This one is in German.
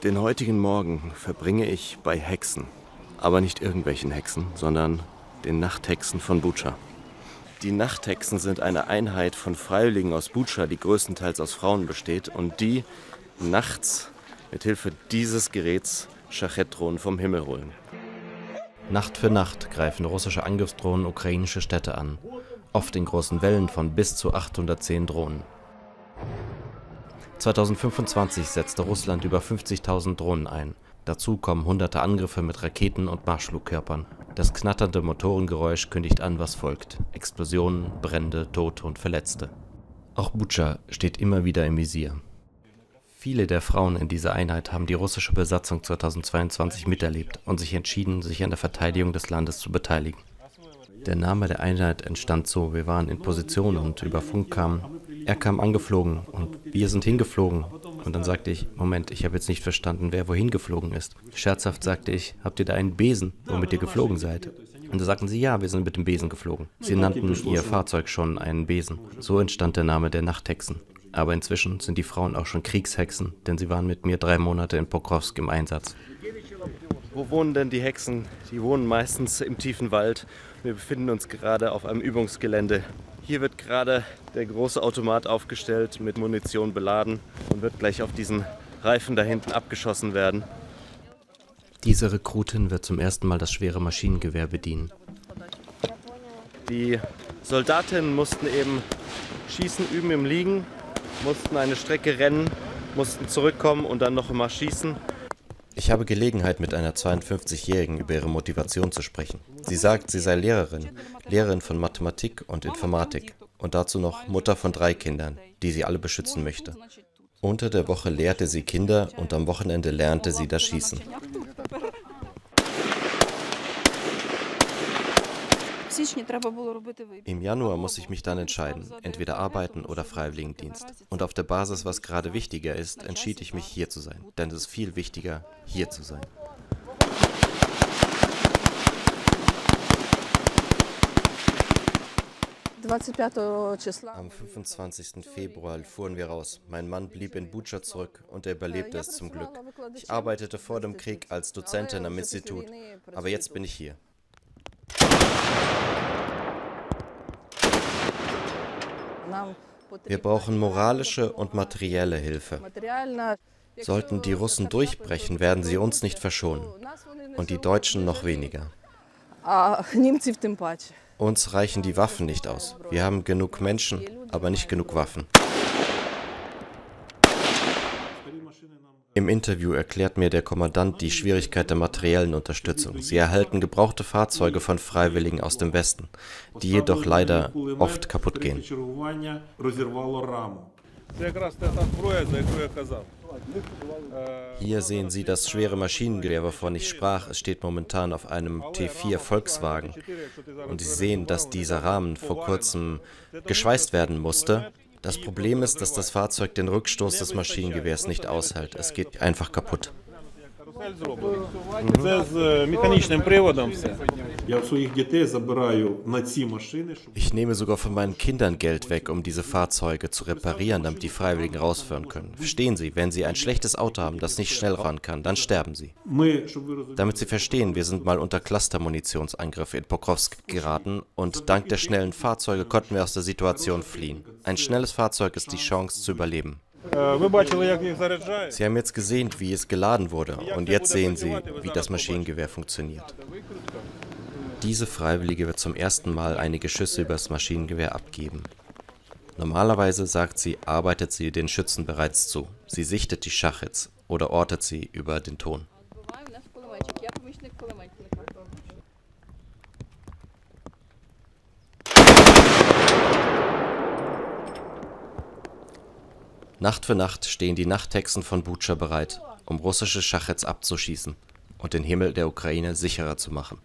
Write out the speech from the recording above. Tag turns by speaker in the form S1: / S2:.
S1: Den heutigen Morgen verbringe ich bei Hexen. Aber nicht irgendwelchen Hexen, sondern den Nachthexen von Butscha. Die Nachthexen sind eine Einheit von Freiwilligen aus Butscha, die größtenteils aus Frauen besteht und die nachts mit Hilfe dieses Geräts Schachetdrohnen vom Himmel holen.
S2: Nacht für Nacht greifen russische Angriffsdrohnen ukrainische Städte an, oft in großen Wellen von bis zu 810 Drohnen. 2025 setzte Russland über 50.000 Drohnen ein. Dazu kommen hunderte Angriffe mit Raketen und Marschflugkörpern. Das knatternde Motorengeräusch kündigt an, was folgt: Explosionen, Brände, Tote und Verletzte. Auch Butscha steht immer wieder im Visier. Viele der Frauen in dieser Einheit haben die russische Besatzung 2022 miterlebt und sich entschieden, sich an der Verteidigung des Landes zu beteiligen. Der Name der Einheit entstand so: Wir waren in Position und über Funk er kam angeflogen und wir sind hingeflogen. Und dann sagte ich: Moment, ich habe jetzt nicht verstanden, wer wohin geflogen ist. Scherzhaft sagte ich: Habt ihr da einen Besen, womit ihr geflogen seid? Und da sagten sie: Ja, wir sind mit dem Besen geflogen. Sie nannten ihr Fahrzeug schon einen Besen. So entstand der Name der Nachthexen. Aber inzwischen sind die Frauen auch schon Kriegshexen, denn sie waren mit mir 3 Monate in Pokrovsk im Einsatz.
S1: Wo wohnen denn die Hexen? Die wohnen meistens im tiefen Wald. Wir befinden uns gerade auf einem Übungsgelände. Hier wird gerade der große Automat aufgestellt, mit Munition beladen und wird gleich auf diesen Reifen da hinten abgeschossen werden.
S2: Diese Rekrutin wird zum ersten Mal das schwere Maschinengewehr bedienen.
S1: Die Soldatinnen mussten eben Schießen üben im Liegen, mussten eine Strecke rennen, mussten zurückkommen und dann noch einmal schießen.
S2: Ich habe Gelegenheit, mit einer 52-Jährigen über ihre Motivation zu sprechen. Sie sagt, sie sei Lehrerin von Mathematik und Informatik und dazu noch Mutter von 3 Kindern, die sie alle beschützen möchte. Unter der Woche lehrte sie Kinder und am Wochenende lernte sie das Schießen. Im Januar muss ich mich dann entscheiden, entweder arbeiten oder Freiwilligendienst. Und auf der Basis, was gerade wichtiger ist, entschied ich mich, hier zu sein. Denn es ist viel wichtiger, hier zu sein. Am 25. Februar fuhren wir raus. Mein Mann blieb in Butscha zurück und er überlebte es zum Glück. Ich arbeitete vor dem Krieg als Dozentin am Institut, aber jetzt bin ich hier. Wir brauchen moralische und materielle Hilfe. Sollten die Russen durchbrechen, werden sie uns nicht verschonen. Und die Deutschen noch weniger. Uns reichen die Waffen nicht aus. Wir haben genug Menschen, aber nicht genug Waffen. Im Interview erklärt mir der Kommandant die Schwierigkeit der materiellen Unterstützung. Sie erhalten gebrauchte Fahrzeuge von Freiwilligen aus dem Westen, die jedoch leider oft kaputt gehen. Hier sehen Sie das schwere Maschinengewehr, wovon ich sprach. Es steht momentan auf einem T4 Volkswagen. Und Sie sehen, dass dieser Rahmen vor kurzem geschweißt werden musste. Das Problem ist, dass das Fahrzeug den Rückstoß des Maschinengewehrs nicht aushält. Es geht einfach kaputt. Ich nehme sogar von meinen Kindern Geld weg, um diese Fahrzeuge zu reparieren, damit die Freiwilligen rausfahren können. Verstehen Sie, wenn Sie ein schlechtes Auto haben, das nicht schnell fahren kann, dann sterben Sie. Damit Sie verstehen, wir sind mal unter Clustermunitionsangriffe in Pokrovsk geraten und dank der schnellen Fahrzeuge konnten wir aus der Situation fliehen. Ein schnelles Fahrzeug ist die Chance zu überleben. Sie haben jetzt gesehen, wie es geladen wurde, und jetzt sehen Sie, wie das Maschinengewehr funktioniert. Diese Freiwillige wird zum ersten Mal einige Schüsse über das Maschinengewehr abgeben. Normalerweise, sagt sie, arbeitet sie den Schützen bereits zu. Sie sichtet die Schachets oder ortet sie über den Ton. Nacht für Nacht stehen die Nachthexen von Butscha bereit, um russische Schachets abzuschießen und den Himmel der Ukraine sicherer zu machen.